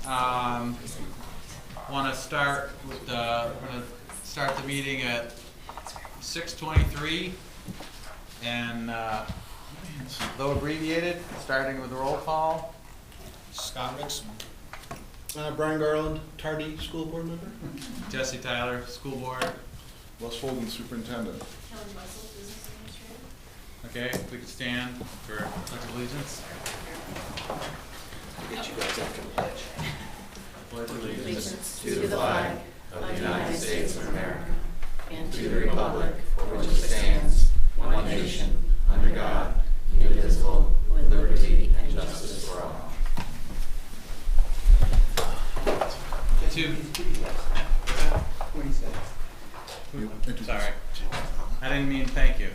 Want to start with we're going to start the meeting at 6:23, and though abbreviated, starting with roll call. Scott Rickson. Brian Garland, Tardy, School Board Member. Jesse Tyler, School Board. Wes Holden, Superintendent. Kelly Russell, Business Administrator. Okay, if we could stand for Pledge of Allegiance. Get you guys after the pledge. Pledge of Allegiance To the flag of the United States of America and to the republic for which it stands, one nation, under God, indivisible, with liberty and justice for all. Sorry, I didn't mean thank you.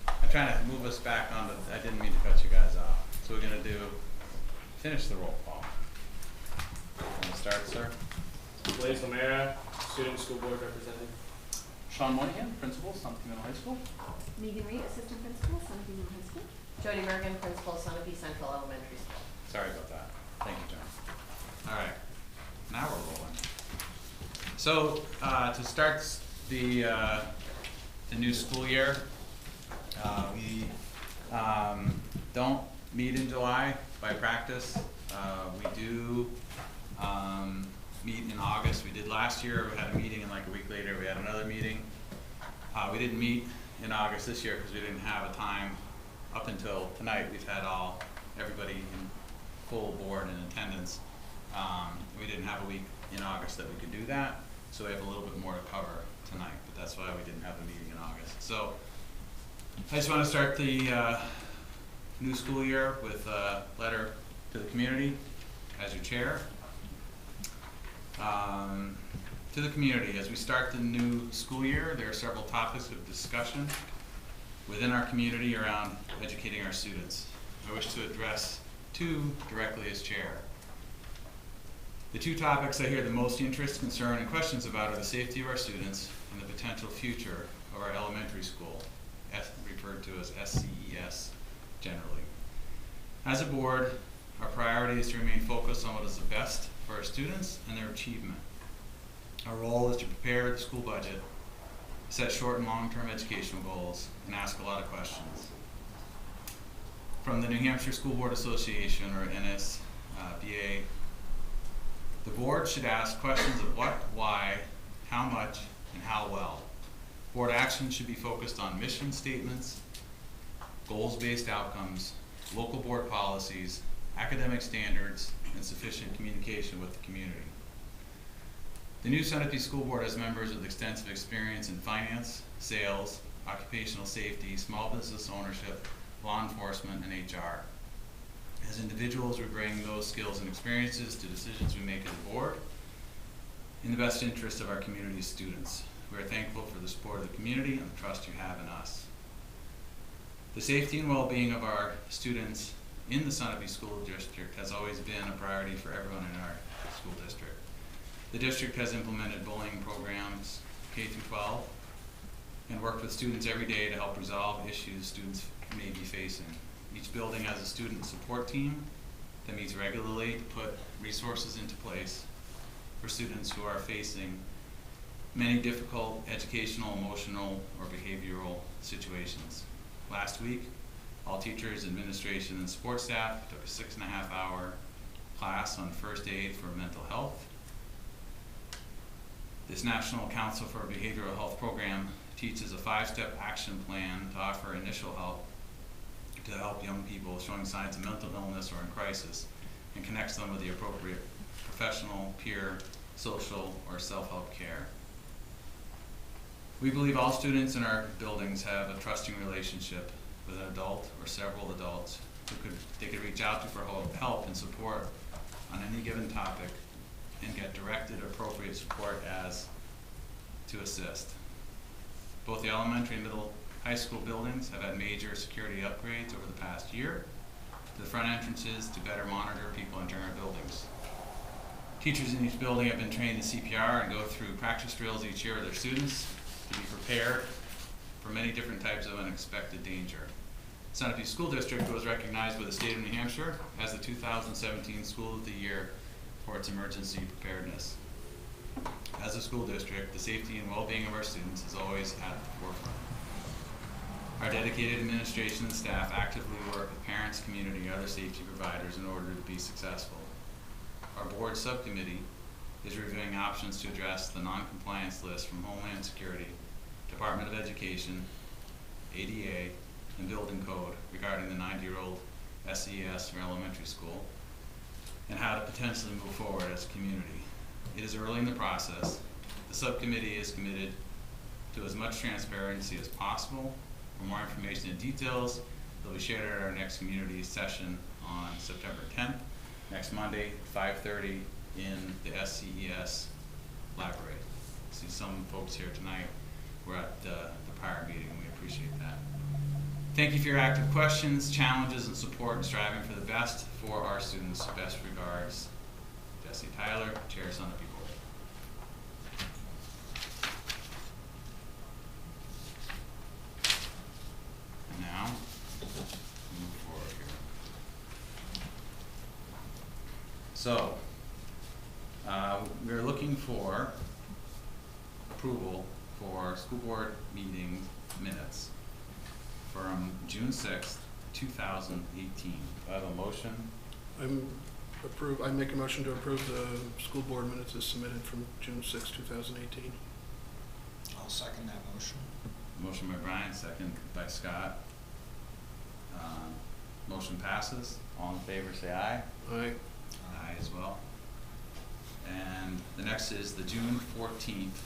I'm trying to move us back on I didn't mean to cut you guys off. So we're going to finish the roll call. Want to start, sir? Blaise Lamera, Student School Board Representative. Sean Moynihan, Principal, Sunapee Middle High School. Megan Reed, Assistant Principal, Sunapee Middle High School. Jody Mergen, Principal, Sunapee Central Elementary School. Sorry about that. Thank you, John. All right, now we're rolling. So to start the new school year, we don't meet in July by practice. We do meet in August. We did last year. We had a meeting, and like a week later we had another meeting. We didn't meet in August this year because we didn't have a time. Up until tonight, we've had everybody in full board and attendance. We didn't have a week in August that we could do that, so we have a little bit more to cover tonight, but that's why we didn't have the meeting in August. So I just want to start the new school year with a letter to the community as your chair. To the community, as we start the new school year, there are several topics of discussion within our community around educating our students. I wish to address two directly as chair. The two topics I hear the most interest, concern, and questions about are the safety of our students and the potential future of our elementary school, referred to as SCES generally. As a board, our priority is to remain focused on what is the best for our students and their achievement. Our role is to prepare the school budget, set short and long-term educational goals, and ask a lot of questions. From the New Hampshire School Board Association, or NSBA, the board should ask questions of what, why, how much, and how well. Board action should be focused on mission statements, goals-based outcomes, local board policies, academic standards, and sufficient communication with the community. The new Sunapee School Board has members with extensive experience in finance, sales, occupational safety, small business ownership, law enforcement, and HR. As individuals, we bring those skills and experiences to decisions we make as a board in the best interest of our community's students. We are thankful for the support of the community and the trust you have in us. The safety and well-being of our students in the Sunapee School District has always been a priority for everyone in our school district. The district has implemented bullying programs K-12 and worked with students every day to help resolve issues students may be facing. Each building has a student support team that meets regularly to put resources into place for students who are facing many difficult educational, emotional, or behavioral situations. Last week, all teachers, administration, and support staff took a 6.5-hour class on first aid for mental health. This National Council for Behavioral Health program teaches a 5-step action plan to offer initial help to help young people showing signs of mental illness or in crisis, and connects them with the appropriate professional, peer, social, or self-help care. We believe all students in our buildings have a trusting relationship with an adult or several adults who they could reach out to for help and support on any given topic and get directed appropriate support as to assist. Both the elementary and middle high school buildings have had major security upgrades over the past year to the front entrances to better monitor people entering our buildings. Teachers in each building have been trained in CPR and go through practice drills each year with their students to be prepared for many different types of unexpected danger. Sunapee School District was recognized by the state of New Hampshire as the 2017 School of the Year for its emergency preparedness. As a school district, the safety and well-being of our students is always at the forefront. Our dedicated administration and staff actively work with parents, community, and other safety providers in order to be successful. Our board subcommittee is reviewing options to address the non-compliance list from Homeland Security, Department of Education, ADA, and Building Code regarding the 90-year-old SES for elementary school and how to potentially move forward as a community. It is early in the process. The subcommittee is committed to as much transparency as possible. For more information and details, they'll be shared at our next community session on September 10th, next Monday, 5:30 in the SCES library. See some folks here tonight. We're at the prior meeting, and we appreciate that. Thank you for your active questions, challenges, and support in striving for the best for our students. Best regards, Jesse Tyler, Chair Sunapee Board. Now, move forward here. So, we're looking for approval for school board meeting minutes from June 6th, 2018. Do I have a motion? I make a motion to approve the school board minutes as submitted from June 6, 2018. I'll second that motion. Motion by Brian, second by Scott. Motion passes. All in favor, say aye. Aye. Aye as well. And the next is the June 14th,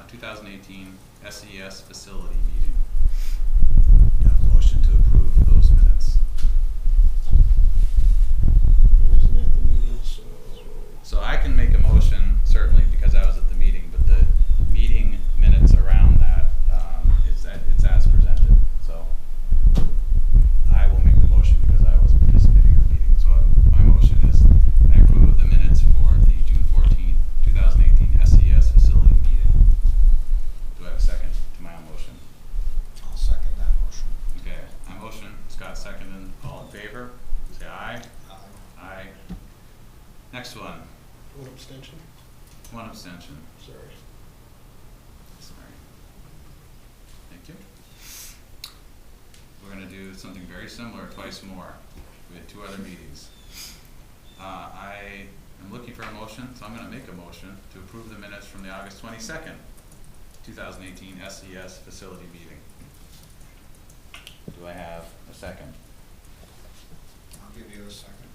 2018 SES facility meeting. Have a motion to approve those minutes. I wasn't at the meeting, so. So I can make a motion, certainly because I was at the meeting, but the meeting minutes around that, it's as presented. So I will make the motion because I was participating in the meeting. So my motion is I approve the minutes for the June 14th, 2018 SES facility meeting. Do I have a second to my own motion? I'll second that motion. Okay, I motion, Scott seconded. All in favor, say aye. Aye. Aye. Next one, One abstention? one abstention. Sorry. Sorry. Thank you. We're gonna do something very similar twice more. We had 2 other meetings. I am looking for a motion, so I'm gonna make a motion to approve the minutes from the August 22nd, 2018 SES facility meeting. Do I have a second? I'll give you a second.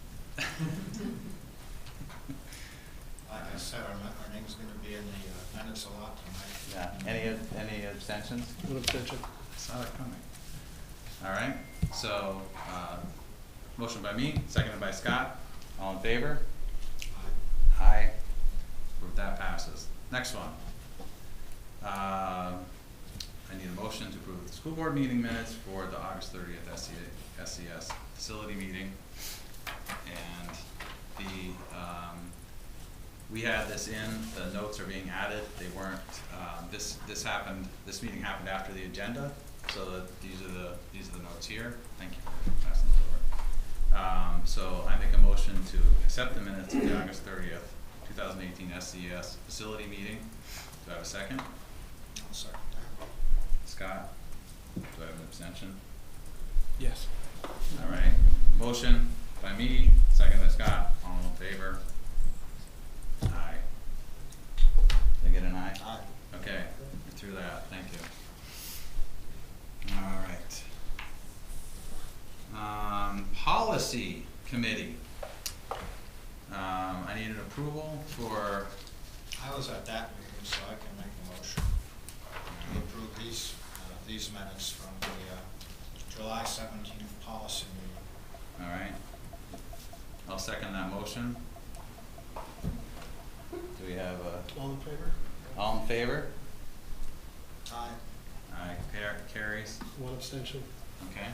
Like I said, our name's gonna be in the minutes a lot tonight. Yeah, any abstentions? One abstention. I saw it coming. All right, so, motion by me, seconded by Scott. All in favor? Aye. Aye. That passes. Next one. I need a motion to approve the school board meeting minutes for the August 30th SES facility meeting. And we had this in, the notes are being added. They weren't, this meeting happened after the agenda. So these are the notes here. Thank you for passing those over. So I make a motion to accept the minutes of the August 30th, 2018 SCES facility meeting. Do I have a second? I'll second that. Scott? Do I have an abstention? Yes. All right. Motion by me, second by Scott. All in favor? Aye. Did I get an aye? Aye. Okay, we're through that. Thank you. All right. Policy committee. I need an approval for. I was at that meeting, so I can make a motion to approve these minutes from the July 17th policy meeting. All right. I'll second that motion. Do we have a? All in favor? All in favor? Aye. Aye, carries. One abstention. Okay.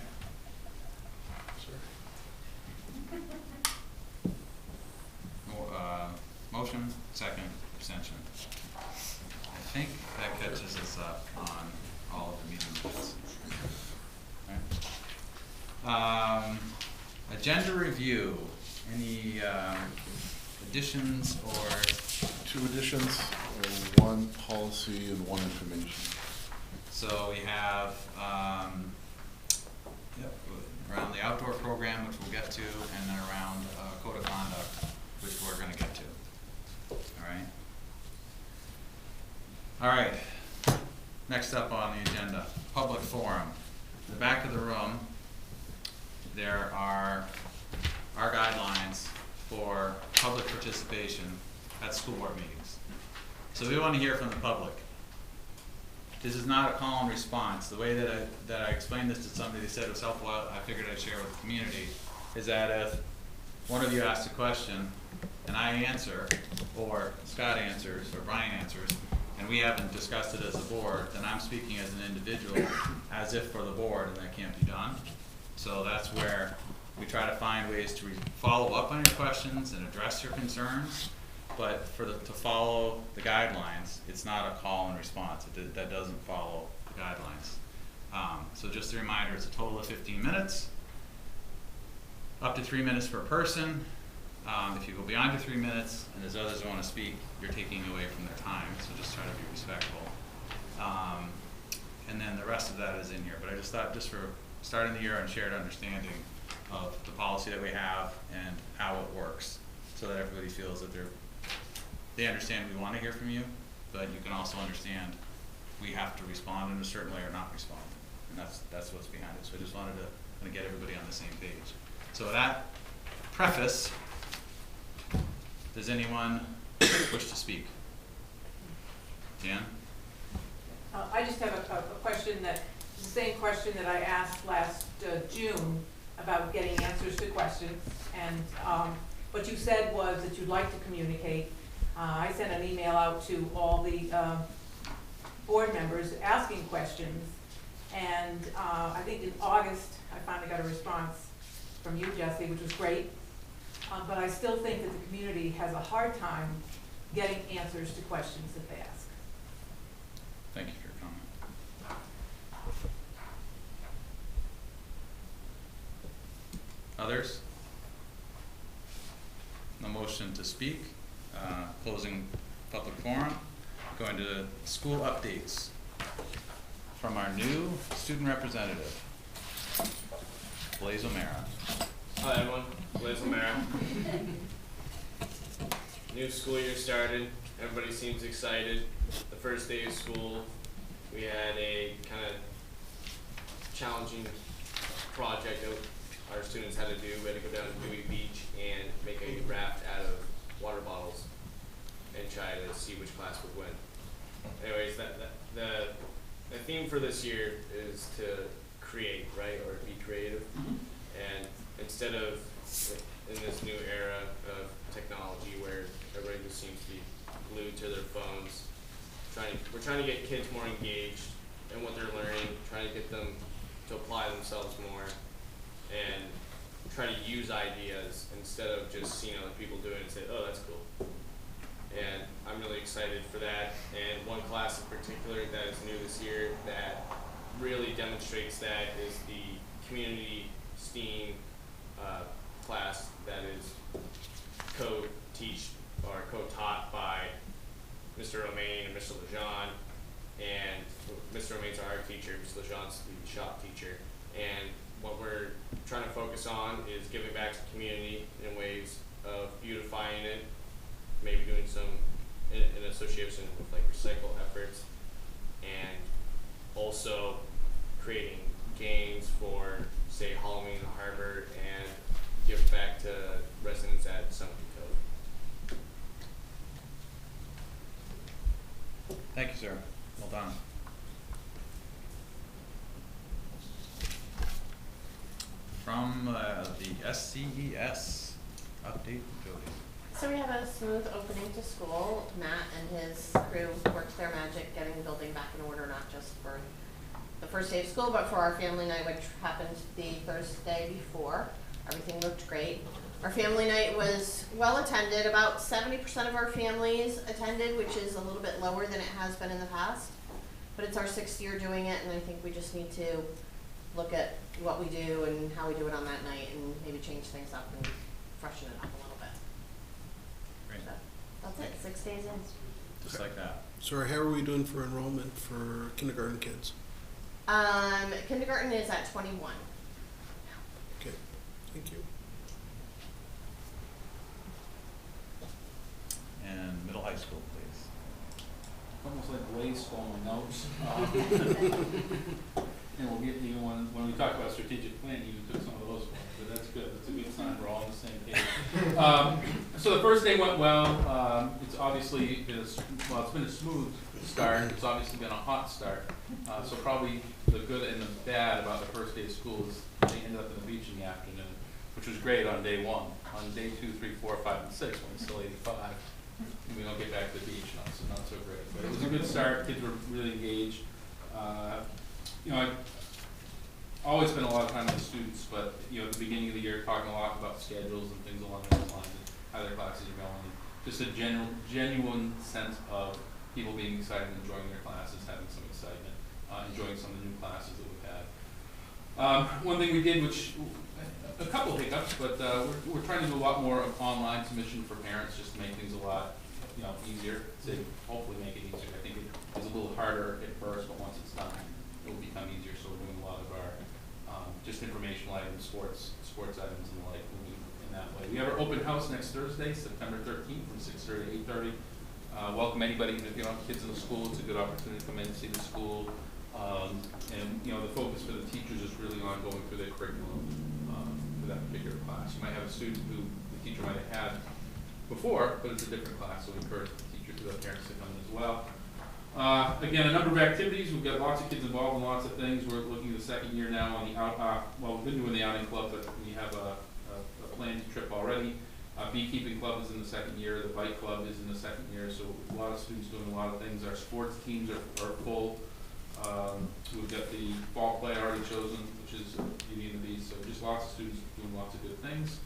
Sorry. Motion, second, abstention. I think that catches us up on all of the meeting minutes. Right. Agenda review. Any additions or, 2 additions, 1 policy and 1 information. so we have, yep, around the outdoor program, which we'll get to, and then around code of conduct, which we're gonna get to. All right, next up on the agenda, public forum. In the back of the room, there are our guidelines for public participation at school board meetings. So we want to hear from the public. This is not a call and response. The way that I explained this to somebody, they said it was helpful, I figured I'd share with the community, is that if one of you asks a question and I answer, or Scott answers, or Brian answers, and we haven't discussed it as a board, then I'm speaking as an individual, as if for the board, and that can't be done. So that's where we try to find ways to follow up on your questions and address your concerns, but to follow the guidelines, it's not a call and response. That doesn't follow the guidelines. So just a reminder, it's a total of 15 minutes, up to 3 minutes per person. If you go beyond your 3 minutes and there's others who want to speak, you're taking away from their time, so just try to be respectful. And then the rest of that is in here, but I just thought, just for starting the year on shared understanding of the policy that we have and how it works, so that everybody feels that they understand we want to hear from you, but you can also understand we have to respond in a certain way or not respond, and that's what's behind it. So I just wanted to kind of get everybody on the same page. So with that preface, does anyone wish to speak? Dan? I just have a question that, the same question that I asked last June about getting answers to questions. And what you said was that you'd like to communicate. I sent an email out to all the board members asking questions. And I think in August, I finally got a response from you, Jesse, which was great. But I still think that the community has a hard time getting answers to questions that they ask. Thank you for your comment. Others? No motion to speak. Closing public forum. Going to school updates from our new student representative, Blaise O'Mara. Hi everyone, Blaise O'Mara. New school year started, everybody seems excited. The first day of school, we had a kind of challenging project that our students had to do. We had to go down to Dewey Beach and make a raft out of water bottles and try to see which class would win. Anyways, the theme for this year is to create, right, or be creative. And instead of, in this new era of technology where everybody just seems to be glued to their phones, we're trying to get kids more engaged in what they're learning, trying to get them to apply themselves more, and try to use ideas instead of just seeing other people do it and say, oh, that's cool. And I'm really excited for that. And one class in particular that is new this year that really demonstrates that is the community STEAM class that is co-taught by Mr. Romaine and Mr. Lejean. And Mr. Romaine's our art teacher, Mr. Lejean's the shop teacher. And what we're trying to focus on is giving back to the community in ways of beautifying it, maybe doing some in association with like recycle efforts, and also creating games for, say, Halloween in the Harbor, and give back to residents at Summit Code. Thank you, sir. Well done. From the SCES update, Jody. So we have a smooth opening to school. Matt and his crew worked their magic getting the building back in order, not just for the first day of school, but for our family night, which happened the Thursday before. Everything looked great. Our family night was well attended. About 70% of our families attended, which is a little bit lower than it has been in the past. But it's our 6th year doing it, and I think we just need to look at what we do and how we do it on that night, and maybe change things up and freshen it up a little bit. stays in. just like that. So how are we doing for enrollment for kindergarten kids? Kindergarten is at 21. Okay, thank you. And middle high school, please. Almost like Blaze stole my notes. And we'll get, even when we talk about strategic planning, you took some of those ones, but that's good. That's a good sign we're all on the same page. So the first day went well. It's obviously been it's been a smooth start. It's obviously been a hot start. So probably the good and the bad about the first day of school is they ended up in the beach in the afternoon, which was great on day 1. On day 2, 3, 4, 5, and 6, when it's still 85, we don't get back to the beach, not so great. But it was a good start. Kids were really engaged. You know, I always spend a lot of time with the students, but you know, at the beginning of the year, talking a lot about schedules and things along those lines, and how their classes are going, and just a genuine sense of people being excited and enjoying their classes, having some excitement, enjoying some of the new classes that we've had. One thing we did, which a couple hiccups, but we're trying to do a lot more of online submission for parents, just to make things a lot easier. To hopefully make it easier. I think it was a little harder at first, but once it's done, it will become easier. So we're doing a lot of our just informational items, sports items, and the like in that way. We have our open house next Thursday, September 13th, from 6:30 to 8:30. Welcome anybody. If you don't have kids in the school, it's a good opportunity to come in and see the school. And you know, the focus for the teachers is really on going through their curriculum for that particular class. You might have a student who the teacher might have had before, but it's a different class, so we encourage the teachers and the parents to come in as well. Again, a number of activities. We've got lots of kids involved in lots of things. We're looking at the second year now on the well, we've been doing the outing club, but we have a planned trip already. Beekeeping club is in the second year. The bike club is in the second year. So a lot of students doing a lot of things. Our sports teams are full. We've got the ball play already chosen, which is Beauty and the Beast. So just lots of students doing lots of good things.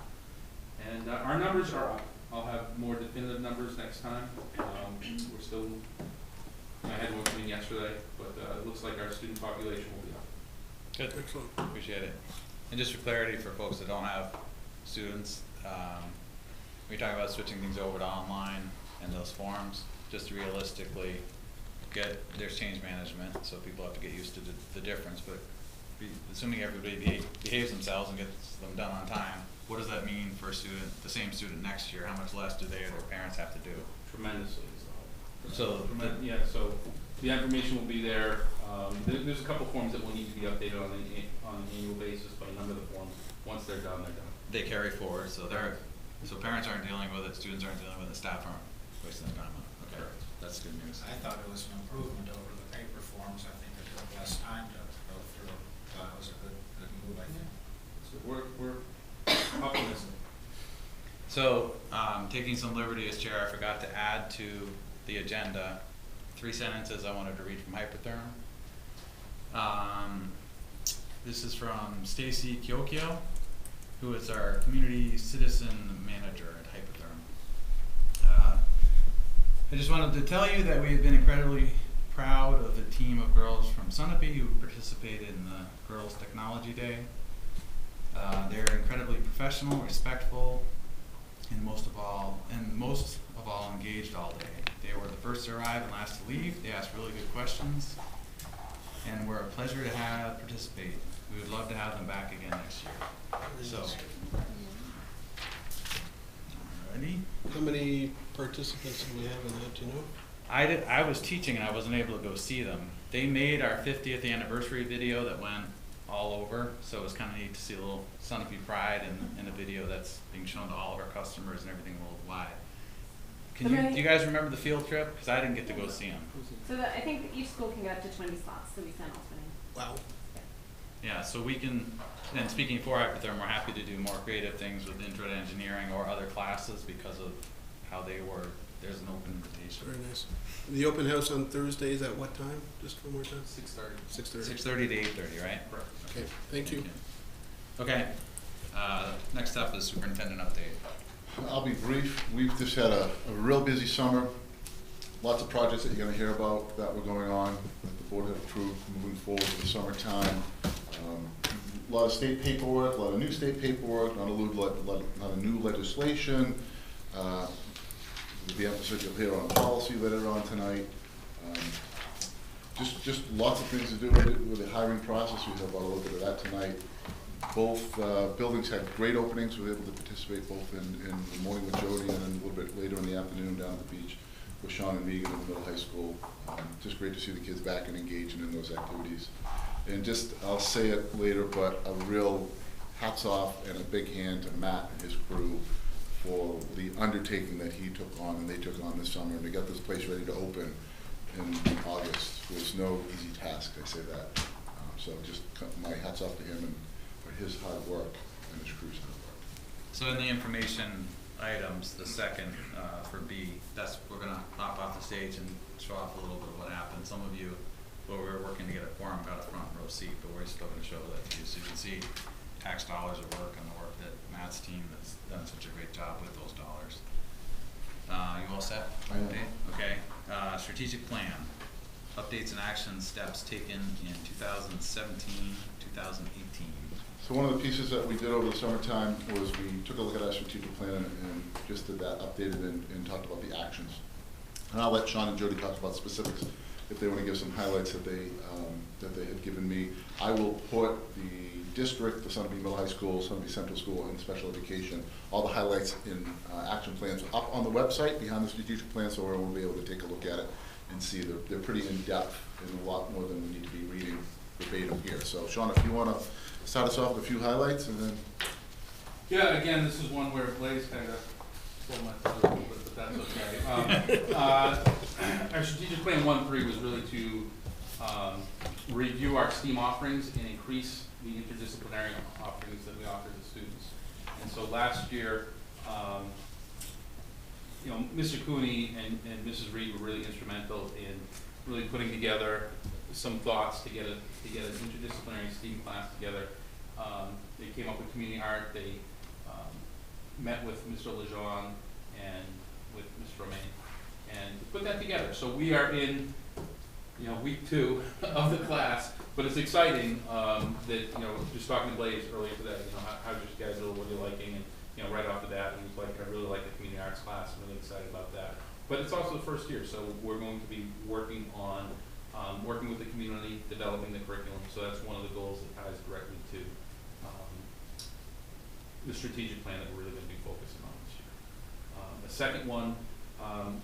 And our numbers are up. I'll have more definitive numbers next time. We're still, I had one coming yesterday, but it looks like our student population will be up. Good. Excellent. Appreciate it. And just for clarity for folks that don't have students, we talk about switching things over to online and those forms, just to realistically there's change management, so people have to get used to the difference, but assuming everybody behaves themselves and gets them done on time, what does that mean for a student, the same student next year? How much less do they or their parents have to do? Tremendously. So yeah, so the information will be there. There's a couple forms that will need to be updated on an annual basis, but a number of the forms, once they're done, they're done. they carry forward, so parents aren't dealing with it, students aren't dealing with it, staff aren't wasting their time on it. Okay, that's good news. I thought it was an improvement over the paper forms. I think it took less time to go through. It was a good move, I think. So we're optimistic. So, taking some liberty as chair, I forgot to add to the agenda 3 sentences I wanted to read from Hypertherm. This is from Stacy Kiokio, who is our community citizen manager at Hypertherm. I just wanted to tell you that we have been incredibly proud of the team of girls from Sunapee who participated in the Girls Technology Day. They're incredibly professional, respectful, and most of all engaged all day. They were the first to arrive and last to leave. They asked really good questions, and were a pleasure to have participate. We would love to have them back again next year. So, alrighty. How many participants do we have in that, do you know? I was teaching and I wasn't able to go see them. They made our 50th anniversary video that went all over, so it was kind of neat to see a little Sunapee pride in a video that's being shown to all of our customers and everything worldwide. Do you guys remember the field trip? Because I didn't get to go see them. So I think each school can get up to 20 slots, so we sent alternate. Wow. Yeah, so we can, and speaking for Hypertherm, we're happy to do more creative things with intro to engineering or other classes because of how they work. There's an open invitation. Very nice. The open house on Thursdays at what time? Just one more time. 6:30. 6:30. 6:30 to 8:30, right? Correct. Okay, thank you. Okay, next up is superintendent update. I'll be brief. We've just had a real busy summer. Lots of projects that you're going to hear about that were going on that the board had approved moving forward in the summertime. A lot of state paperwork, a lot of new state paperwork, not a new legislation. the emphasis you'll hear on policy later on tonight. Just lots of things to do with the hiring process. We have a little bit of that tonight. Both buildings had great openings. We were able to participate both in the morning with Jody and then a little bit later in the afternoon down at the beach with Sean and Megan in the middle high school. Just great to see the kids back and engaging in those activities. And just, I'll say it later, but a real hats off and a big hand to Matt and his crew for the undertaking that he took on and they took on this summer. And they got this place ready to open in August. It was no easy task, I say that. So just my hats off to him and for his hard work and his crew's hard work. So in the information items, the second for B, we're gonna hop off the stage and show off a little bit of what happened. Some of you, while we were working to get a quorum, got a front row seat, but we're still gonna show that to you so you can see tax dollars of work and the work that Matt's team has done such a great job with those dollars. You all set? I am. Okay. Strategic plan, updates and action steps taken in 2017, 2018. So one of the pieces that we did over the summertime was we took a look at our strategic plan and just did that, updated and talked about the actions. And I'll let Sean and Jody talk about specifics if they want to give some highlights that they had given me. I will put the district, the Sunapee Middle High School, Sunapee Central School, and special education, all the highlights in action plans up on the website behind the strategic plan, so everyone will be able to take a look at it and see they're pretty in-depth and a lot more than we need to be reading verbatim here. So Sean, if you want to start us off with a few highlights and then. Yeah, again, this is one where Blaze kind of stole my thunder a little bit, but that's okay. Our strategic plan 1.3 was really to review our STEAM offerings and increase the interdisciplinary offerings that we offer to students. And so last year, Mr. Cooney and Mrs. Reed were really instrumental in really putting together some thoughts to get an interdisciplinary STEAM class together. They came up with community art. They met with Mr. Lejeune and with Mr. Romain and put that together. So we are in week 2 of the class, but it's exciting that, just talking to Blaze earlier today, how you guys are, what you're liking, and, right off the bat, he was like, I really like the community arts class, I'm really excited about that. But it's also the first year, so we're going to be working on, working with the community, developing the curriculum, so that's one of the goals that ties directly to the strategic plan that we're really going to be focusing on this year. The second one,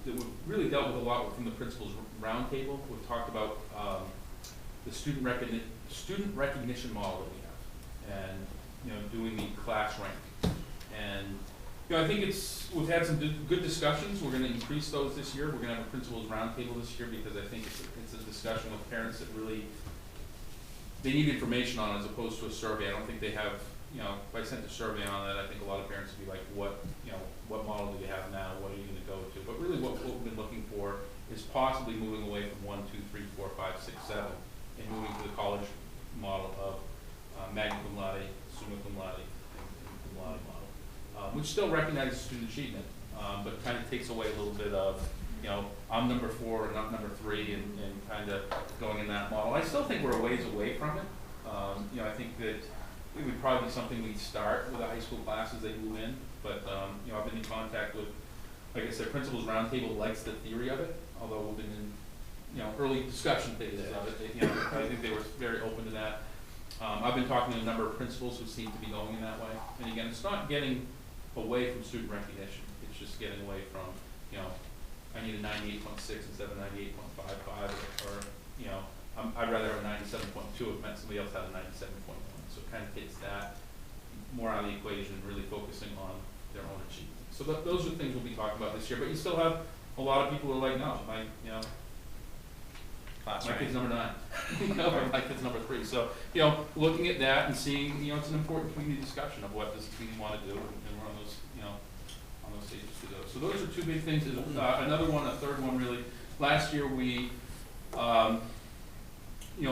that we've really dealt with a lot from the principals roundtable. We've talked about the student recognition model that we have, and doing the class rank. And I think we've had some good discussions. We're going to increase those this year. We're going to have a principals roundtable this year because I think it's a discussion with parents that really they need information on as opposed to a survey. I don't think they have. If I sent a survey on that, I think a lot of parents would be like, what model do you have now? What are you going to go to? But really what we've been looking for is possibly moving away from 1, 2, 3, 4, 5, 6, 7 and moving to the college model of magna cum laude, summa cum laude, and cum laude model, which still recognizes student achievement, but kind of takes away a little bit of, I'm number 4 and not number 3 and kind of going in that model. I still think we're a ways away from it. I think that it would probably be something we'd start with the high school classes they move in, but I've been in contact with, like I said, Principals Roundtable likes the theory of it, although we've been in early discussion phases of it. I think they were very open to that. I've been talking to a number of principals who seem to be going in that way, and again, it's not getting away from student recognition. It's just getting away from I need a 98.6 instead of 98.55, or I'd rather have a 97.2 if meant somebody else had a 97.1. So it kind of takes that more out of the equation, really focusing on their own achievement. So those are things we'll be talking about this year. But you still have a lot of people who are like, no, my kid's number 9, or my kid's number 3. So looking at that and seeing, it's an important community discussion of what does the community want to do, and we're on those, on those stages to go. So those are 2 big things. Another one, a third one, really. Last year we,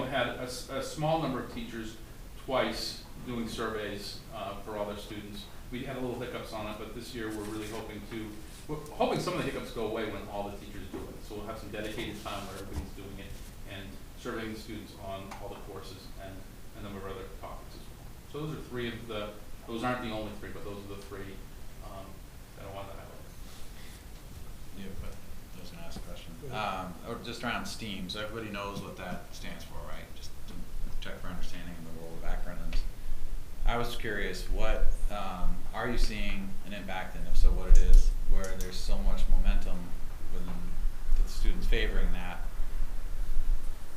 had a small number of teachers twice doing surveys for all their students. We had a little hiccups on it, but this year we're really hoping some of the hiccups go away when all the teachers do it. So we'll have some dedicated time where everybody's doing it and surveying the students on all the courses and a number of other topics as well. So those are 3 of those aren't the only 3, but those are the 3 that I wanted to highlight. Yeah, but I was gonna ask a question. Or just around STEAM, so everybody knows what that stands for, right? Just to check for understanding in the world of acronyms. I was curious, what, are you seeing an impact, and if so, what it is, where there's so much momentum within the students favoring that,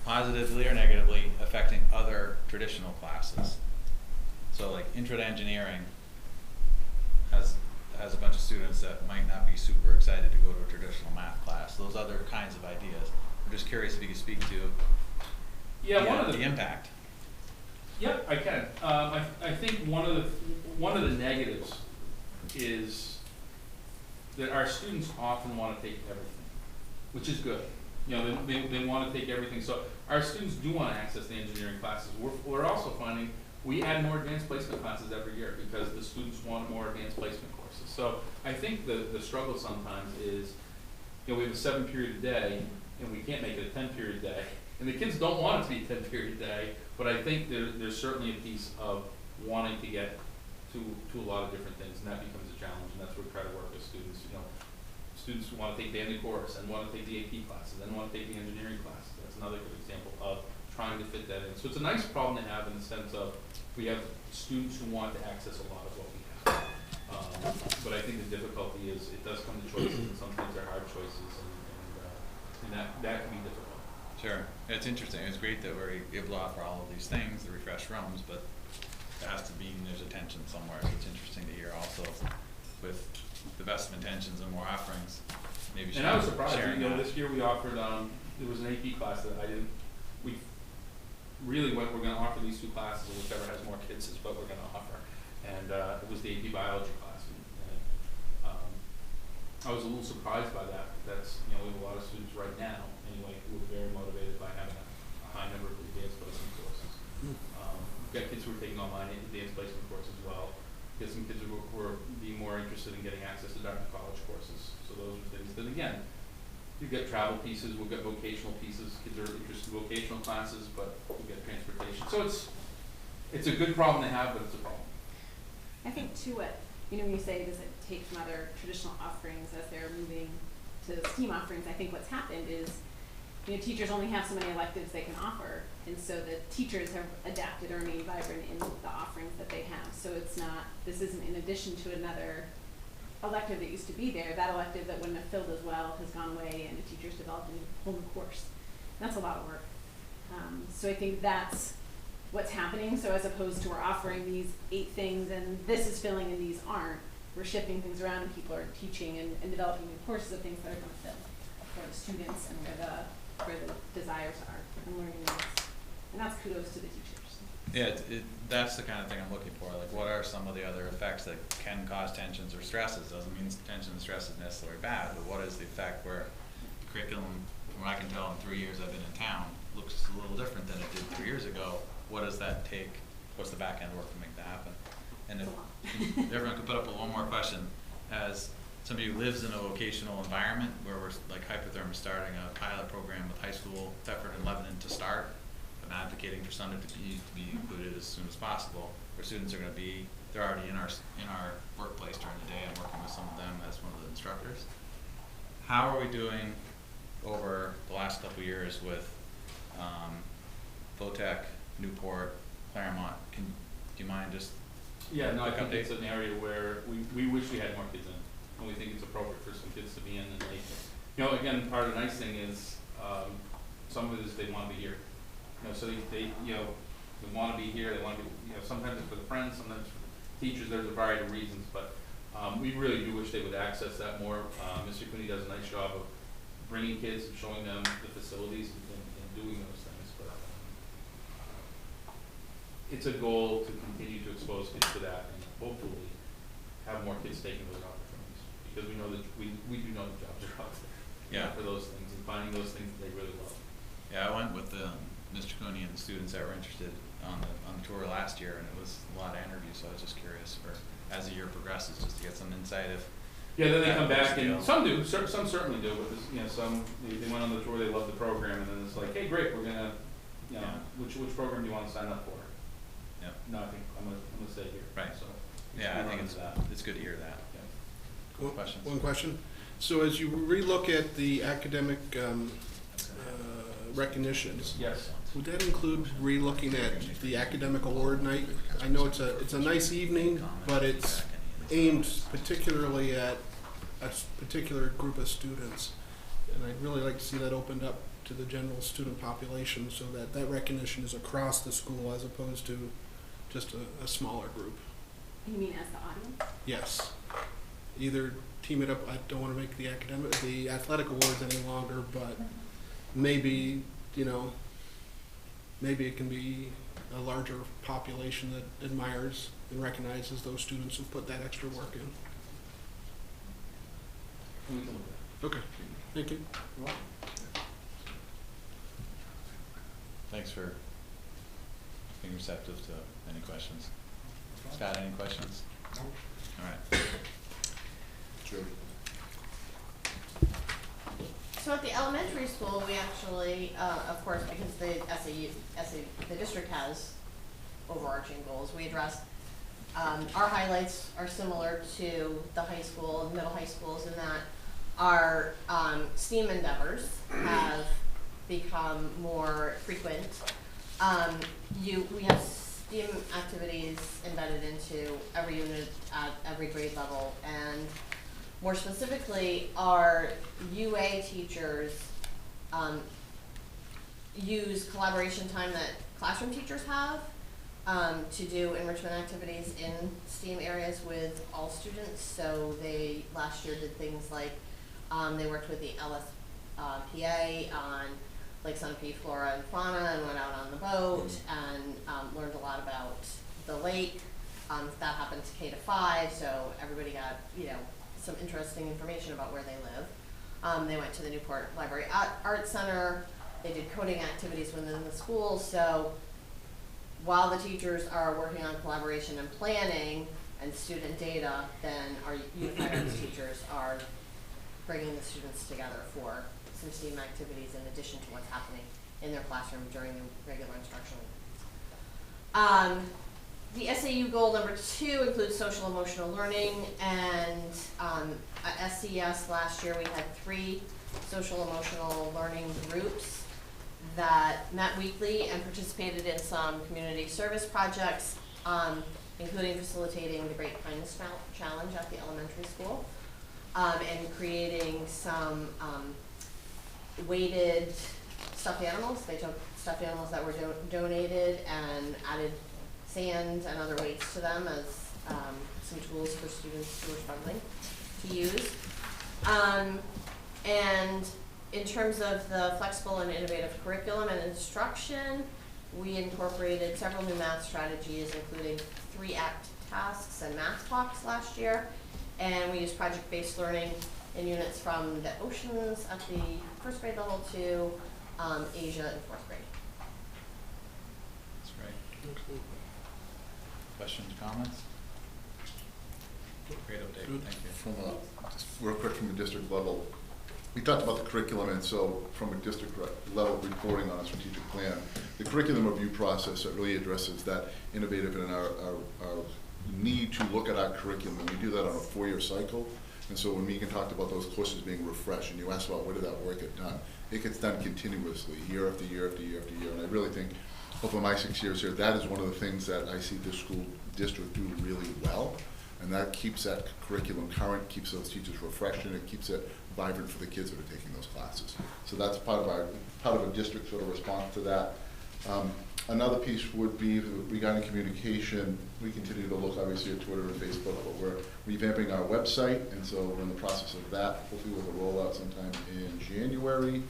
positively or negatively affecting other traditional classes? So like intro to engineering has a bunch of students that might not be super excited to go to a traditional math class. Those other kinds of ideas. I'm just curious if you could speak to the impact. Yep, I can. I think one of the negatives is that our students often want to take everything, which is good. You know, they want to take everything. So our students do want to access the engineering classes. We're also finding we add more advanced placement classes every year because the students want more advanced placement courses. So I think the struggle sometimes is, you know, we have a 7-period a day and we can't make it a 10-period day. And the kids don't want it to be a 10-period day, but I think there's certainly a piece of wanting to get to a lot of different things, and that becomes a challenge, and that's where we try to work with students. You know, students who want to take the end course and want to take the AP classes and want to take the engineering classes. That's another good example of trying to fit that in. So it's a nice problem to have in the sense of we have students who want to access a lot of what we have. But I think the difficulty is it does come to choices, and sometimes they're hard choices, and that can be difficult. Sure. It's interesting. It's great that we're able to offer all of these things, the refresh rooms, but it has to be, there's a tension somewhere. So it's interesting to hear also with the best of intentions and more offerings. Maybe and I was surprised. You know, this year we offered, there was an AP class that we really we're going to offer these 2 classes, and whichever has more kids is what we're going to offer. And it was the AP biology class. And I was a little surprised by that. That's, you know, we have a lot of students right now, anyway, who are very motivated by having a high number of advanced placement courses. We've got kids who are taking online advanced placement courses as well. We've got some kids who are being more interested in getting access to Dartmouth College courses. So those are things. Then again, we've got travel pieces, we've got vocational pieces. Kids are interested in vocational classes, but we've got transportation. So it's a good problem to have, but it's a problem. I think too, what, you know, when you say does it take from other traditional offerings as they're moving to STEAM offerings, I think what's happened is, you know, teachers only have so many electives they can offer, and so the teachers have adapted or remained vibrant in the offerings that they have. So it's not, this isn't in addition to another elective that used to be there. That elective that wouldn't have filled as well has gone away, and the teachers developed a whole new course. That's a lot of work. So I think that's what's happening. So as opposed to we're offering these 8 things and this is filling and these aren't, we're shifting things around and people are teaching and developing new courses of things that are going to fill for the students and where the desires are and learning needs. And that's kudos to the teachers. Yeah, that's the kind of thing I'm looking for. Like, what are some of the other effects that can cause tensions or stresses? Doesn't mean tension and stress is necessarily bad, but what is the effect where the curriculum, from what I can tell in 3 years I've been in town, looks a little different than it did 3 years ago? What does that take? What's the back end work to make that happen? And if everyone could put up one more question, as somebody who lives in a vocational environment where we're like Hypertherm starting a pilot program with high school, Thetford and Lebanon to start, I'm advocating for Sunder to be included as soon as possible. Where students are going to be, they're already in our workplace during the day. I'm working with some of them as one of the instructors. How are we doing over the last couple of years with Votech, Newport, Claremont? Do you mind just? Yeah, no, I think it's an area where we wish we had more kids in, and we think it's appropriate for some kids to be in. And they, you know, again, part of the nice thing is some of it is they want to be here. You know, so they you know, they want to be here. They want to be, you know, sometimes it's for the friends, sometimes for the teachers. There's a variety of reasons, but we really do wish they would access that more. Mr. Cooney does a nice job of bringing kids and showing them the facilities and doing those things. But it's a goal to continue to expose kids to that and hopefully have more kids taking those opportunities, because we know that we do know the jobs are out there for those things and finding those things that they really love. Yeah, I went with Mr. Cooney and the students that were interested on the tour last year, and it was a lot of interviews, so I was just curious for, as the year progresses, just to get some insight if. Yeah, then they come back, and some do, some certainly do, but this, you know, some, they went on the tour, they loved the program, and then it's like, hey, great, we're gonna, you know, which program do you want to sign up for? Yeah. No, I think I'm gonna stay here. Right. So. Yeah, I think it's good to hear that. Yeah. One question. So as you relook at the academic recognitions, Yes. would that include relooking at the academic award night? I know it's a nice evening, but it's aimed particularly at a particular group of students. And I'd really like to see that opened up to the general student population so that that recognition is across the school as opposed to just a smaller group. You mean as the audience? Yes. Either team it up, I don't want to make the athletic awards any longer, but maybe, you know, maybe it can be a larger population that admires and recognizes those students who put that extra work in. We can look at Okay, thank you. it. Thanks for being receptive to any questions. Scott, any questions? Nope. All right. Sure. So at the elementary school, we actually, of course, because the district has overarching goals, we addressed, our highlights are similar to the high school, middle high schools, in that our STEAM endeavors have become more frequent. We have STEAM activities embedded into every unit at every grade level, and more specifically, our UA teachers use collaboration time that classroom teachers have to do enrichment activities in STEAM areas with all students. So they last year did things like they worked with the LSPA on Lake Sunapee flora and fauna and went out on the boat and learned a lot about the lake. That happened to K-5, so everybody got, you know, some interesting information about where they live. They went to the Newport Library Art Center. They did coding activities within the school. So while the teachers are working on collaboration and planning and student data, then our Unified Arts teachers are bringing the students together for some STEAM activities in addition to what's happening in their classroom during the regular instruction. The SAU goal number 2 includes social emotional learning, and at SCES last year we had 3 social emotional learning groups that met weekly and participated in some community service projects, including facilitating the Great Kindness Challenge at the elementary school, and creating some weighted stuffed animals. They took stuffed animals that were donated and added sand and other weights to them as some tools for students who are struggling to use. And in terms of the flexible and innovative curriculum and instruction, we incorporated several new math strategies, including 3-act tasks and math talks last year. And we used project-based learning in units from the oceans at the 1st grade level to Asia in 4th grade. That's great. Questions, comments? Great update, thank you. From just real quick from the district level, we talked about the curriculum, and so from a district level reporting on a strategic plan, the curriculum review process that really addresses that innovative and our need to look at our curriculum, and we do that on a 4-year cycle. And so when Megan talked about those courses being refreshed, and you asked about where did that work get done, it gets done continuously, year after year after year after year. And I really think over my 6 years here, that is one of the things that I see this school district do really well. And that keeps that curriculum current, keeps those teachers refreshed, and it keeps it vibrant for the kids that are taking those classes. So that's part of a district sort of response to that. Another piece would be regarding communication. We continue to look obviously at Twitter and Facebook, but we're revamping our website, and so we're in the process of that. Hopefully with a rollout sometime in January,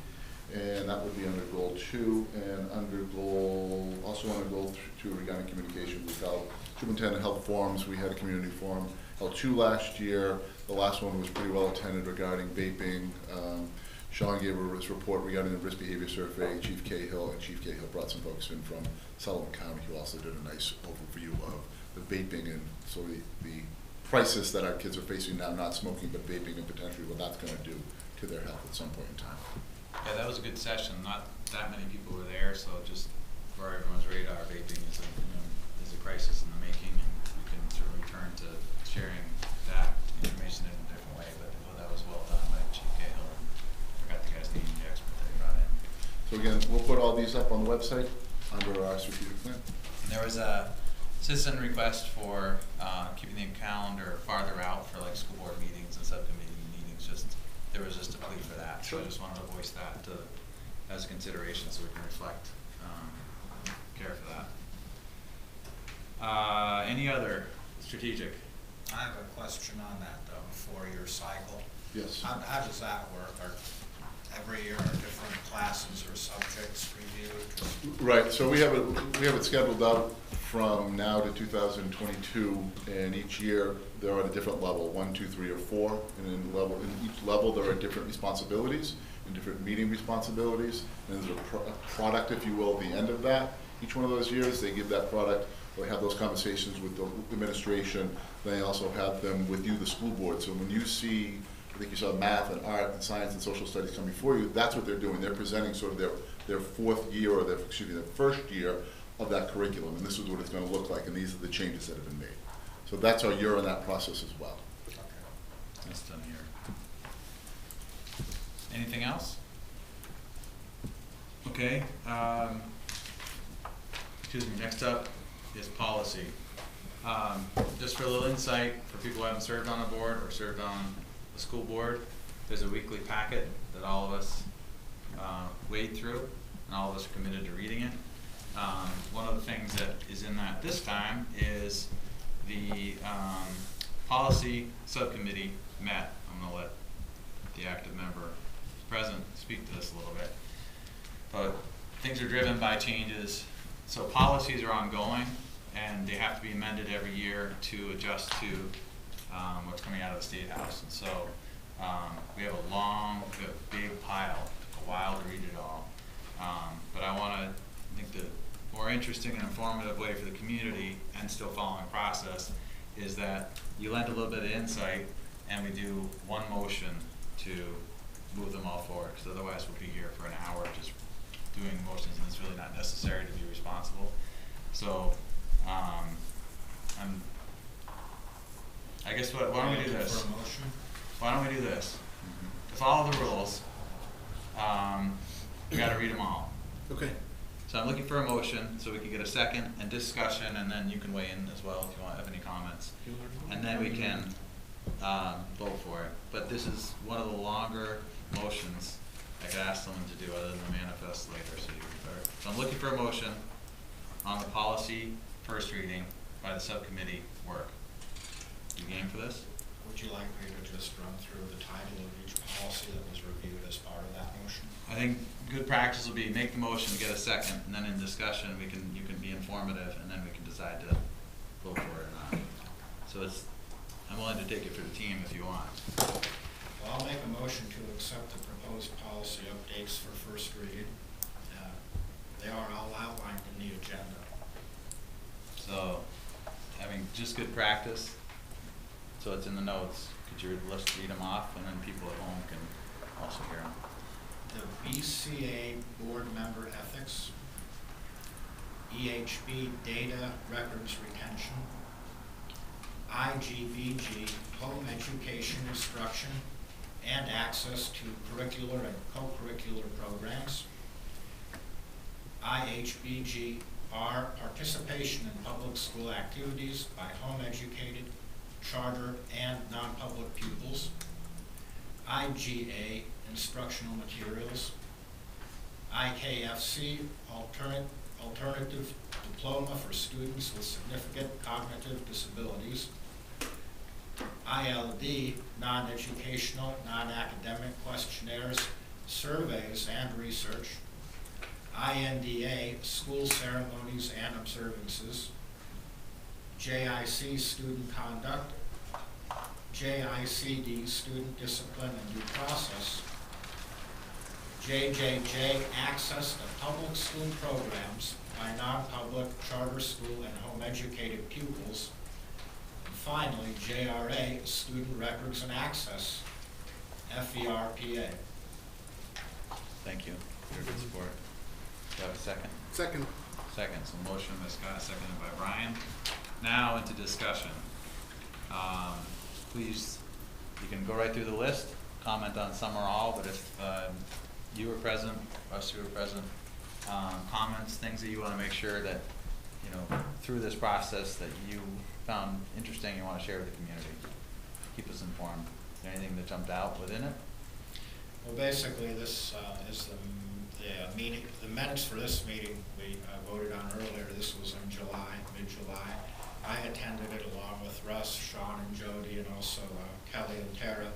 and that would be under goal 2. And under goal, also under goal 2 regarding communication, we held superintendent health forums. We had a community forum, held 2 last year. The last one was pretty well attended regarding vaping. Sean gave a report regarding the risk behavior survey. Chief Cahill brought some folks in from Sullivan County who also did a nice overview of the vaping and so the crisis that our kids are facing now, not smoking but vaping, and potentially what that's going to do to their health at some point in time. Yeah, that was a good session. Not that many people were there, so just for everyone's radar, vaping is a crisis in the making, and we can certainly turn to sharing that information in a different way. But that was well done by So again, we'll put all these up on the website under our strategic plan. There was a citizen request for keeping the calendar farther out for like school board meetings and subcommittee meetings. There was just a plea for that. So I just wanted to voice that as a consideration so we can reflect care for that. Any other strategic? I have a question on that though, 4-year cycle. Yes. How does that work? Are every year are different classes or subjects reviewed? Right, so we have it scheduled out from now to 2022, and each year they're at a different level, 1, 2, 3, or 4, and in each level there are different responsibilities and different meeting responsibilities, and there's a product, if you will, at the end of that. Each one of those years, they give that product, they have those conversations with the administration, they also have them with you, the school board. So when you see, I think you saw math and art and science and social studies come before you, that's what they're doing. They're presenting sort of their 4th year, or their 1st year of that curriculum, and this is what it's going to look like, and these are the changes that have been made. So that's how you're in that process as well. Okay. That's done here. Anything else? Okay. Excuse me. Next up is policy. Just for a little insight for people who haven't served on a board or served on the school board, there's a weekly packet that all of us wade through, and all of us are committed to reading it. One of the things that is in that this time is the policy subcommittee met. I'm going to let the active member present speak to this a little bit. But things are driven by changes. So policies are ongoing, and they have to be amended every year to adjust to what's coming out of the State House. And so we have a big pile. It took a while to read it all. But I think the more interesting and informative way for the community, and still following process, is that you lend a little bit of insight, and we do one motion to move them all forward, because otherwise we'll be here for an hour just doing motions, and it's really not necessary to be responsible. So I guess why don't we do this? For a motion? Why don't we do this? To follow the rules, we got to read them all. Okay. So I'm looking for a motion so we can get a second and discussion, and then you can weigh in as well if you have any comments. And then we can vote for it. But this is one of the longer motions I could ask someone to do other than the manifest later. So I'm looking for a motion on the policy first reading by the subcommittee work. You game for this? Would you like me to just run through the title of each policy that was reviewed as part of that motion? I think good practice will be make the motion, get a second, and then in discussion you can be informative, and then we can decide to vote for it or not. So I'm willing to take it for the team if you want. Well, I'll make a motion to accept the proposed policy updates for first read. They are all outlined in the agenda. So having just good practice, so it's in the notes. Could you let's read them off, and then people at home can also hear them. The BCA board member ethics, EHB data records retention, IGVG home education instruction and access to curricular and co-curricular programs, IHBGR participation in public school activities by home educated, charter, and non-public pupils, IGA instructional materials, IKFC alternative diploma for students with significant cognitive disabilities, ILD non-educational, non-academic questionnaires, surveys, and research, INDA school ceremonies and observances, JIC student conduct, JICD student discipline and due process, JJJ access to public school programs by non-public charter school and home educated pupils, and finally JRA student records and access, FERPA. Thank you for your good support. Do you have a second? Second. Second. So motion by Scott, seconded by Brian. Now into discussion. Please, you can go right through the list, comment on some or all, but if you were present us who are present, comments, things that you wanna make sure that, you know, through this process that you found interesting and wanna share with the community? Keep us informed. Is there anything that jumped out within it? Well, basically, this is the meeting, the minutes for this meeting we voted on earlier. This was in July, mid-July. I attended it along with Russ, Sean, and Jody, and also Kelly and Tara.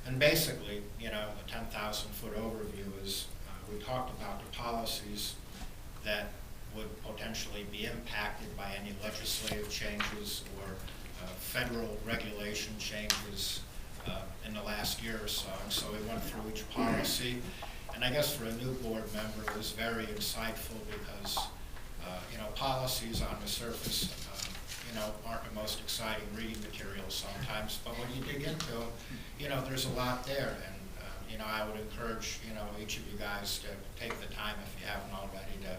And basically, you know, a 10,000-foot overview is we talked about the policies that would potentially be impacted by any legislative changes or federal regulation changes in the last year or so. And so we went through each policy. And I guess for a new board member, it was very insightful because, you know, policies on the surface, you know, aren't the most exciting reading materials sometimes. But when you dig into them, you know, there's a lot there. And, you know, I would encourage, you know, each of you guys to take the time, if you haven't already, to,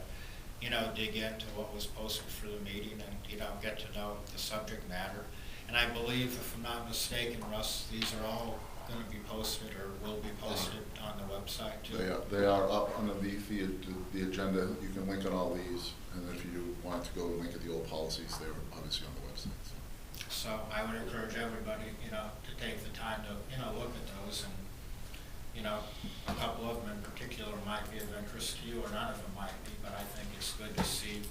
you know, dig into what was posted for the meeting and, you know, get to know the subject matter. And I believe, if I'm not mistaken, Russ, these are all going to be posted or will be posted on the website too. They are up underneath the agenda. You can link on all these, and if you want to go link at the old policies, they're obviously on the website. So I would encourage everybody, you know, to take the time to, you know, look at those, and, you know, a couple of them in particular might be of interest to you, or none of them might be, but I think it's good to see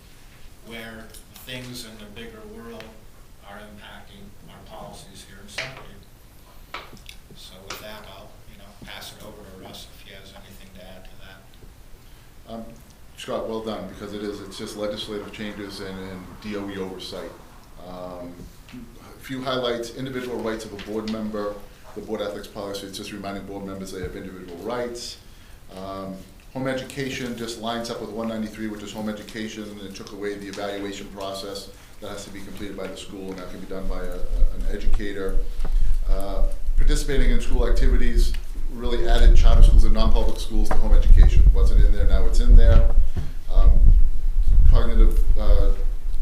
where things in the bigger world are impacting our policies here in Centerville. So with that, I'll, you know, pass it over to Russ if he has anything to add to that. Scott, well done, because it's just legislative changes and DOE oversight. A few highlights: individual rights of a board member, the board ethics policy. It's just reminding board members they have individual rights. Home education just lines up with 193, which is home education, and it took away the evaluation process that has to be completed by the school, and that can be done by an educator. Participating in school activities really added charter schools and non-public schools to home education. Wasn't in there, now it's in there. Cognitive,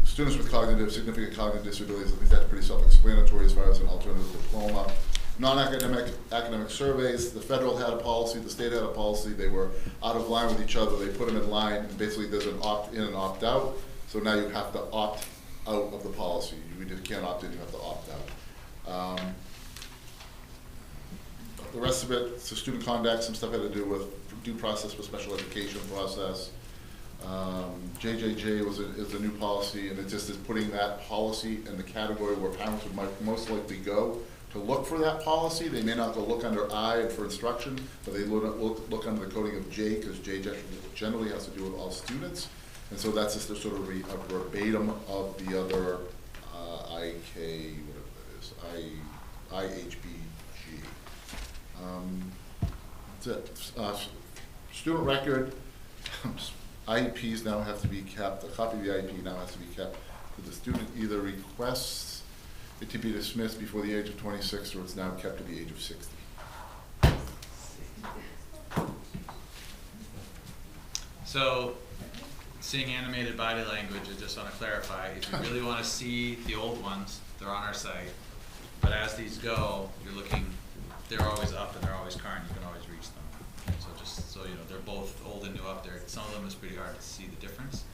students with significant cognitive disabilities, I think that's pretty self-explanatory as far as an alternative diploma. Non-academic surveys, the federal had a policy, the state had a policy, they were out of line with each other, they put them in line, and basically there's an opt-in and opt-out, so now you have to opt out of the policy. You just can't opt in, you have to opt out. The rest of it, so student conduct, some stuff had to do with due process for special education process. JJJ is a new policy, and it just is putting that policy in the category where parents would most likely go to look for that policy. They may not go look under I for instruction, but they look under the coding of J, because J generally has to do with all students. And so that's just a sort of a verbatim of the other IK, whatever that is, IHBG. That's it. Student record, IEPs now have to be kept, a copy of the IEP now has to be kept. So the student either requests it to be dismissed before the age of 26, or it's now kept to the age of 60. So, seeing animated body language, I just want to clarify, if you really want to see the old ones, they're on our site. But as these go, you're looking, they're always up and they're always current, you can always reach them. So just so you know, they're both old and new up there. Some of them is pretty hard to see the difference.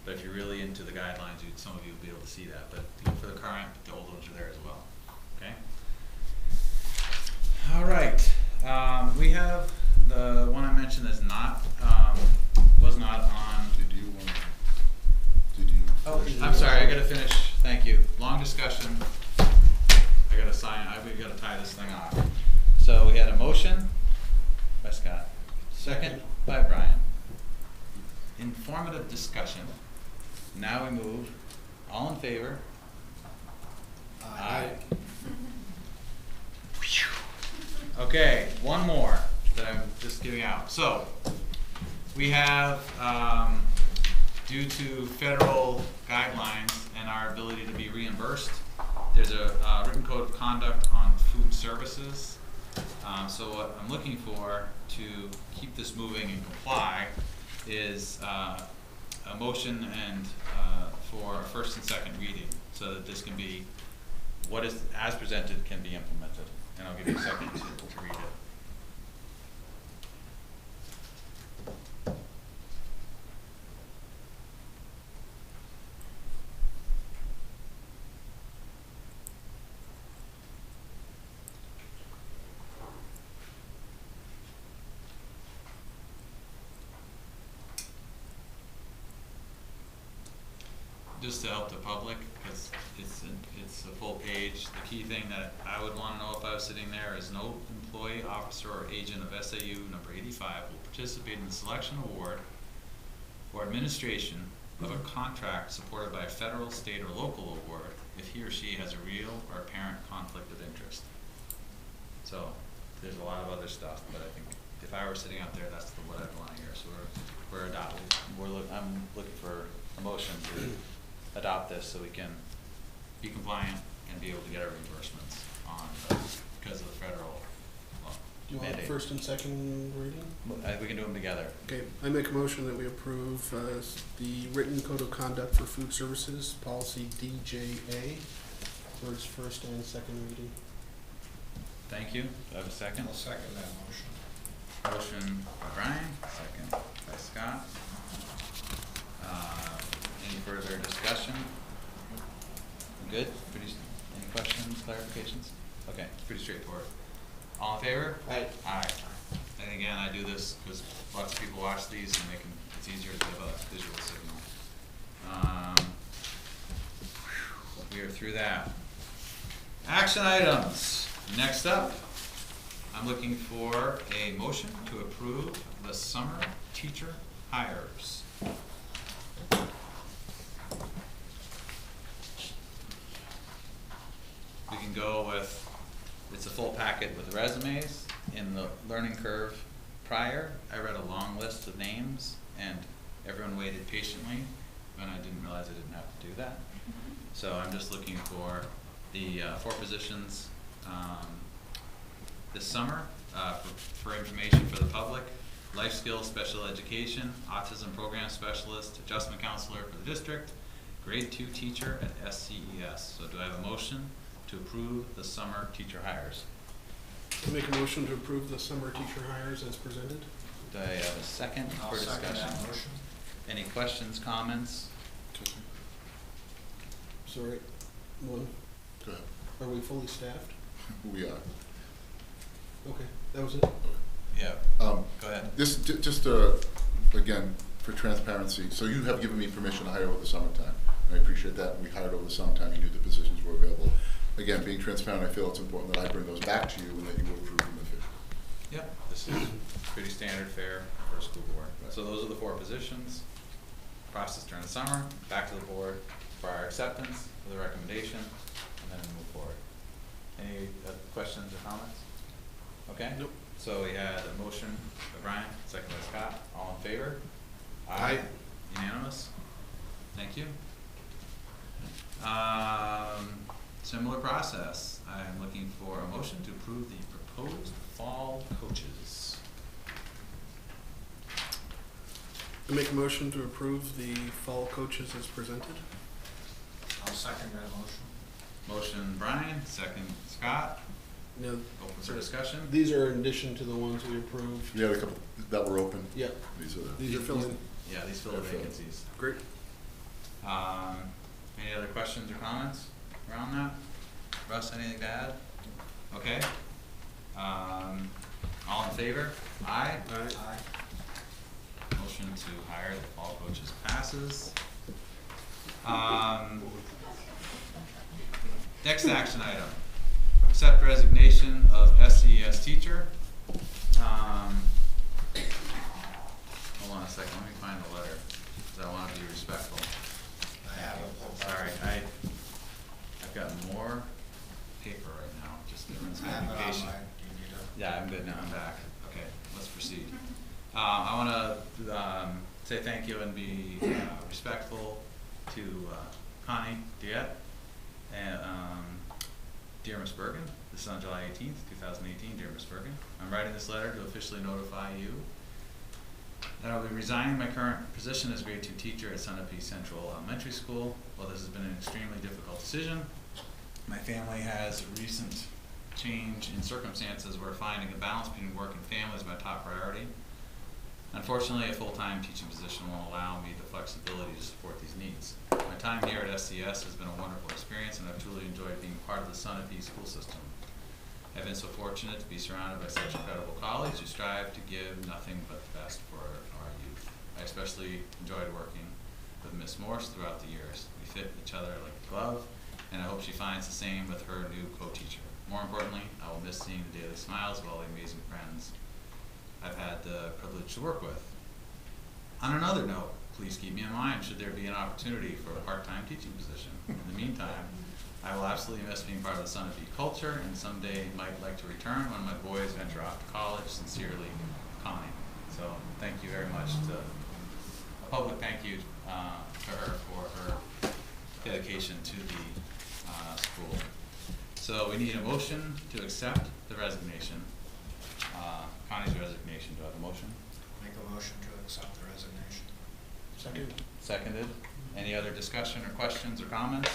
But if you're really into the guidelines, some of you will be able to see that. But look for the current, but the old ones are there as well. Okay? All right. We have the one I mentioned is not, was not on. Did you? Oh, I'm sorry, I gotta finish. Thank you. Long discussion. I gotta sign, we gotta tie this thing off. So we had a motion by Scott, second by Brian. Informative discussion. Now we move. All in favor? Aye. Okay, one more that I'm just giving out. So we have, due to federal guidelines and our ability to be reimbursed, there's a written code of conduct on food services. So what I'm looking for to keep this moving and comply is a motion and for a first and second reading, so that this can be, what is as presented can be implemented. And I'll give you a second to read it. just to help the public, because it's a full page. The key thing that I would wanna know if I was sitting there is no employee, officer, or agent of SAU number 85 will participate in the selection award or administration of a contract supported by a federal, state, or local award if he or she has a real or apparent conflict of interest. So, there's a lot of other stuff, but I think if I were sitting out there, that's what I'd wanna hear, so we're adopting, I'm looking for a motion to adopt this so we can be compliant and be able to get our reimbursements on, because of the federal law. Do you want mandate. first and second reading? We can do them together. Okay, I make a motion that we approve the written code of conduct for food services, policy DJA, for its first and second reading. Thank you. Do I have a second? I'll second that motion. Motion by Brian, second by Scott. Any further discussion? Good? Any questions, clarifications? Okay, pretty straightforward. All in favor? Aye. Aye. And again, I do this because lots of people watch these and it's easier to give a visual signal. We are through that. Action items. Next up, I'm looking for a motion to approve the summer teacher hires. We can go with, it's a full packet with resumes. In the learning curve prior, I read a long list of names and everyone waited patiently, and I didn't realize I didn't have to do that. So I'm just looking for the 4 positions this summer for information for the public: life skills special education, autism program specialist, adjustment counselor for the district, grade 2 teacher at SCES. So do I have a motion to approve the summer teacher hires? I make a motion to approve the summer teacher hires as presented. Do I have a second I'll for second discussion? that motion. Any questions, comments? Sorry, one, Go ahead. are we fully staffed? We are. Okay, that was it. Yeah, Go go ahead. This, just, again, for transparency, so you have given me permission to hire over the summertime. I appreciate that. We hired over the summertime. You knew the positions were available. Again, being transparent, I feel it's important that I bring those back to you and that you approve them officially. Yep, this is pretty standard fare for a school board. So those are the 4 positions. Process during the summer, back to the board for our acceptance, for the recommendation, and then move forward. Any questions or comments? Okay? Nope. So we had a motion by Brian, second by Scott. All in favor? Aye. Unanimous? Thank you. Similar process. I'm looking for a motion to approve the proposed fall coaches. I make a motion to approve the fall coaches as presented. I'll second that motion. Motion Brian, second Scott. Now, Open for discussion. these are in addition to the ones we approved. We had a couple that were open. Yep, These are the. these are filling. Yeah, these fill the They're filled. vacancies. Great. Any other questions or comments around that? Russ, anything to add? Okay. All in favor? Aye. Aye. Motion to hire the fall coaches passes. Next action item, accept resignation of SCES teacher. Hold on a second, let me find the letter, because I want to be respectful. I have it. Sorry, I've got more paper right now, just giving some I have it on indication. my, do you need a? Yeah, I'm good now, I'm back. Okay, let's proceed. I wanna, say thank you and be, respectful to, Connie Diet and, dear Ms. Bergen. This is on July 18th, 2018, dear Ms. Bergen. I'm writing this letter to officially notify you that I'll be resigning my current position as grade 2 teacher at Sunapee Central Elementary School. While this has been an extremely difficult decision, my family has a recent change in circumstances where finding a balance between work and family is my top priority. Unfortunately, a full-time teaching position won't allow me the flexibility to support these needs. My time here at SCES has been a wonderful experience, and I've truly enjoyed being part of the Sunapee school system. I've been so fortunate to be surrounded by such incredible colleagues who strive to give nothing but the best for our youth. I especially enjoyed working with Miss Morse throughout the years. We fit each other like a glove, and I hope she finds the same with her new co-teacher. More importantly, I will miss seeing the daily smiles of all the amazing friends I've had the privilege to work with. On another note, please keep me in mind should there be an opportunity for a part-time teaching position. In the meantime, I will absolutely miss being part of the Sunapee culture, and someday might like to return when my boys venture off to college. Sincerely, Connie. So thank you very much. A public thank you to her for her dedication to the school. So we need a motion to accept the resignation, Connie's resignation. Do I have a motion? Make a motion to accept the resignation. Second. Seconded. Any other discussion or questions or comments?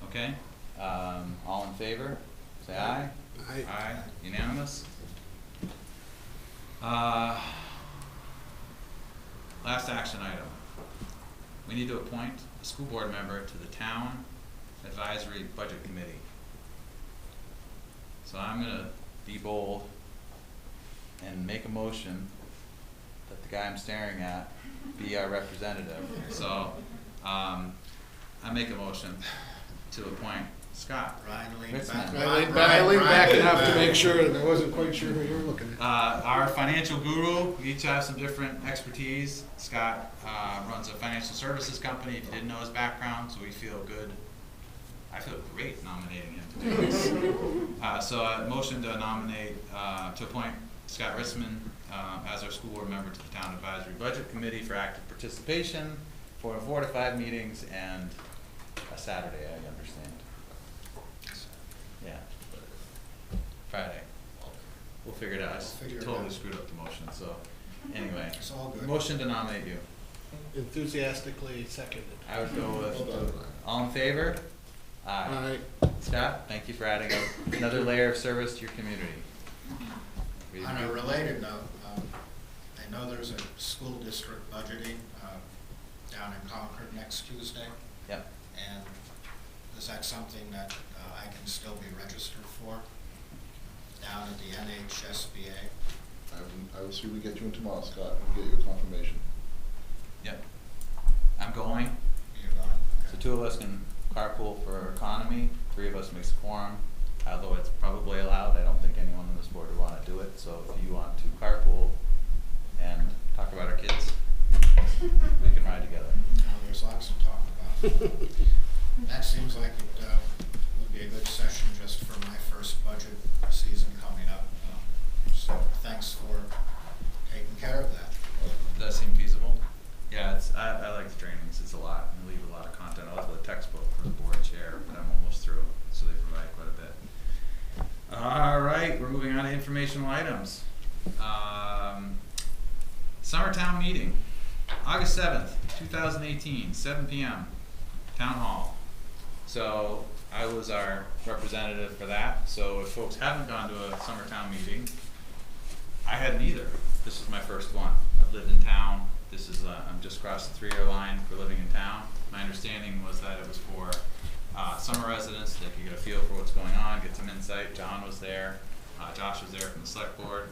Okay, all in favor, say aye. Aye. Aye, unanimous. Last action item. We need to appoint a school board member to the Town Advisory Budget Committee. So I'm gonna be bold and make a motion that the guy I'm staring at be our representative. So, I make a motion to appoint Scott. Ryan leaned Ritzman. back. I leaned back enough to make sure that I wasn't quite sure who you were looking at. Our financial guru, we each have some different expertise. Scott runs a financial services company, if you didn't know his background, so we feel good. I feel great nominating him to do this. So a motion to nominate, to appoint Scott Ritzman as our school board member to the Town Advisory Budget Committee for active participation for 4 to 5 meetings and a Saturday, I understand. Yeah. Friday. We'll figure it out. I just Figure it totally out. screwed up the motion, so anyway. It's all good. Motion to nominate you. Enthusiastically seconded. I would go with, all in favor? Aye. Aye. Scott, thank you for adding another layer of service to your community. On a related note, I know there's a school district budgeting down in Concord next Tuesday. Yep. And is that something that I can still be registered for down at the NHSBA? I will see if we get you in tomorrow, Scott, and get you a confirmation. Yep. I'm going. You're going? So Okay. 2 of us can carpool for economy, 3 of us makes a quorum. Although it's probably allowed, I don't think anyone on this board would want to do it. So if you want to carpool and talk about our kids, we can ride together. There's lots to talk about. That seems like it would be a good session just for my first budget season coming up. So thanks for taking care of that. Does that seem feasible? Yeah, I like the trainings. It's a lot. We leave a lot of content. I love the textbook for the board chair, but I'm almost through, so they provide quite a bit. All right, we're moving on to informational items. Summer town meeting, August 7th, 2018, 7 p.m., Town Hall. So I was our representative for that. So if folks haven't gone to a summer town meeting, I hadn't either. This is my first one. I've lived in town. This is, I'm just across the 3-year line for living in town. My understanding was that it was for summer residents. They could get a feel for what's going on, get some insight. John was there. Josh was there from the select board.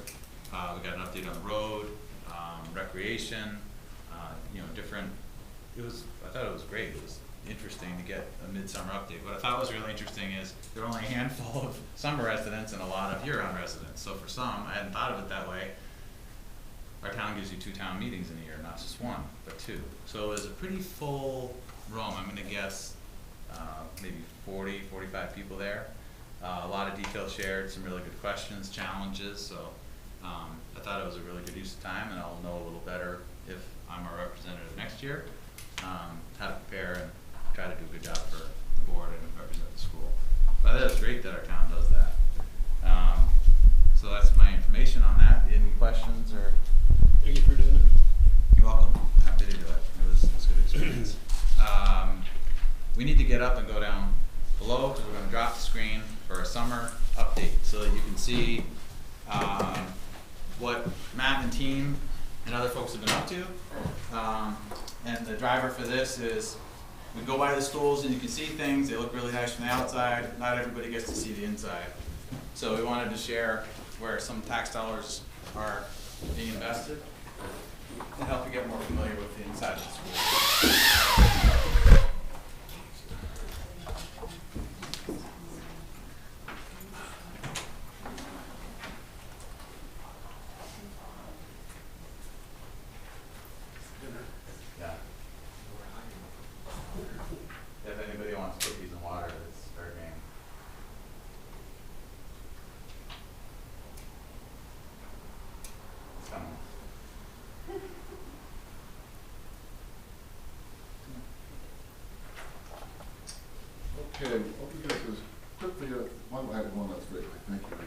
We got an update on the road, recreation, different. I thought it was great. It was interesting to get a midsummer update. What I thought was really interesting is there are only a handful of summer residents and a lot of year-round residents. So for some, I hadn't thought of it that way. Our town gives you 2 town meetings in a year, not just 1, but 2. So it was a pretty full room. I'm gonna guess maybe 40, 45 people there. A lot of details shared, some really good questions, challenges. So I thought it was a really good use of time, and I'll know a little better if I'm a representative next year, how to prepare and try to do a good job for the board and represent the school. But I thought it was great that our town does that. So that's my information on that. Any questions or? Thank you for doing it. You're welcome. Happy to do it. It was a good experience. We need to get up and go down below because we're going to drop the screen for a summer update so that you can see what Matt and team and other folks have been up to. And the driver for this is we go by the schools and you can see things. They look really nice from the outside. Not everybody gets to see the inside. So we wanted to share where some tax dollars are being invested. and help you get more familiar with the inside of the school. Yeah. If anybody wants cookies and water, it's fair game. It's coming. Okay, hope you guys was quickly, I had one that's great, thank you.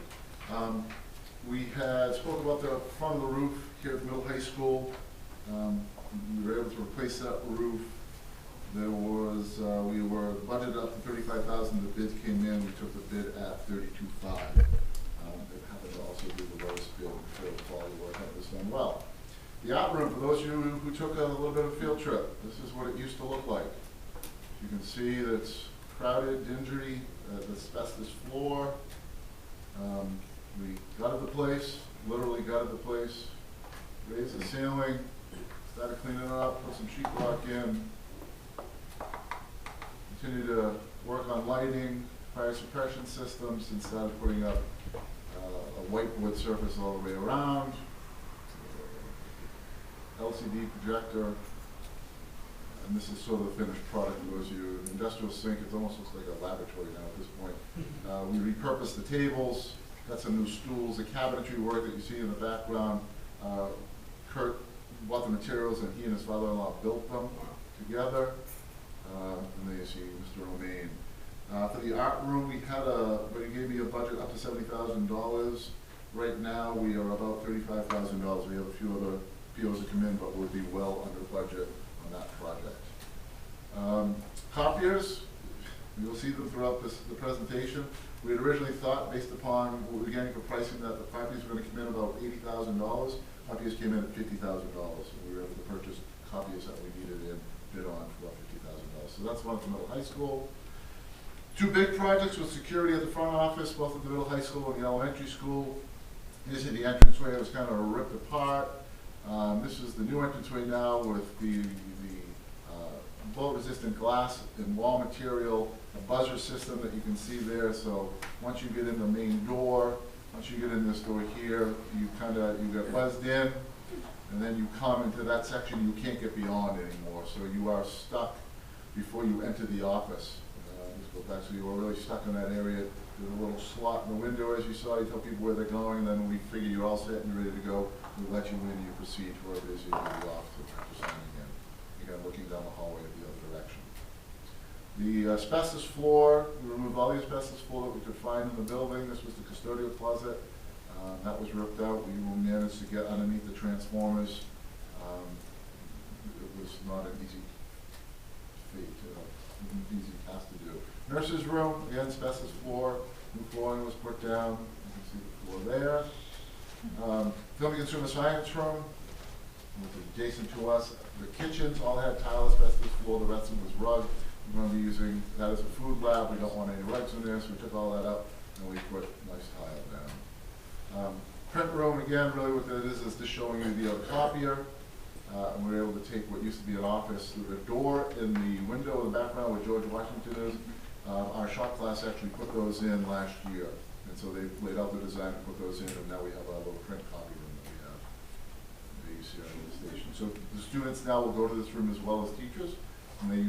We had spoke about the front of the roof here at the middle high school. We were able to replace that roof. There was, we were budgeted up to $35,000, the bids came in, we took the bid at $32,500. It happened to also be the lowest bid for the quality work that was done well. The art room, for those of you who took a little bit of a field trip, this is what it used to look like. You can see that it's crowded, dingy, the asbestos floor. We gutted the place, literally gutted the place, raised the ceiling, started cleaning it up, put some sheetrock in, continued to work on lighting, fire suppression systems, and started putting up a whitewood surface all the way around, LCD projector, and this is sort of the finished product. For those of you, an industrial sink, it almost looks like a laboratory now at this point. We repurposed the tables, got some new stools, the cabinetry work that you see in the background. Kurt bought the materials and he and his father-in-law built them together. And then you see Mr. Romaine. For the art room, we had but he gave me a budget up to $70,000. Right now, we are about $35,000. We have a few other POs that come in, but we'll be well under budget on that project. Copiers, you'll see them throughout the presentation. We had originally thought, based upon what we were getting for pricing, that the copiers were going to come in about $80,000. Copiers came in at $50,000, and we were able to purchase copiers that we needed and bid on for about $50,000. So that's one at the middle high school. Two big projects with security at the front office, both at the middle high school and the elementary school. You see the entranceway, it was kind of ripped apart. This is the new entranceway now with the bullet-resistant glass and wall material, a buzzer system that you can see there. So once you get in the main door, once you get in this door here, you get buzzed in, and then you come into that section. You can't get beyond anymore. So you are stuck before you enter the office. Just go back. So you were really stuck in that area. There's a little slot in the window, as you saw. You tell people where they're going, and then when we figure you're all set and you're ready to go, we let you in and you proceed to wherever it is you need to be off to signing in. Again, looking down the hallway the other direction. The asbestos floor, we removed all the asbestos floor that we could find in the building. This was the custodial closet. That was ripped out. We managed to get underneath the transformers. It was not an easy feat, easy task to do. Nurse's room, again, asbestos floor. New flooring was put down. You can see the floor there. Film and consumer science room, which is adjacent to us. The kitchens all had tile asbestos floor. The rest of it was rug. We're going to be using that as a food lab. We don't want any rugs in there, so we took all that up and we put nice tile down. Print room, again, really what that is just showing you the other copier. And we were able to take what used to be an office through the door in the window in the background where George Washington is. Our shop class actually put those in last year. And so they laid out the design and put those in, and now we have our little print copy room that we have that you see on the station. So the students now will go to this room as well as teachers, and they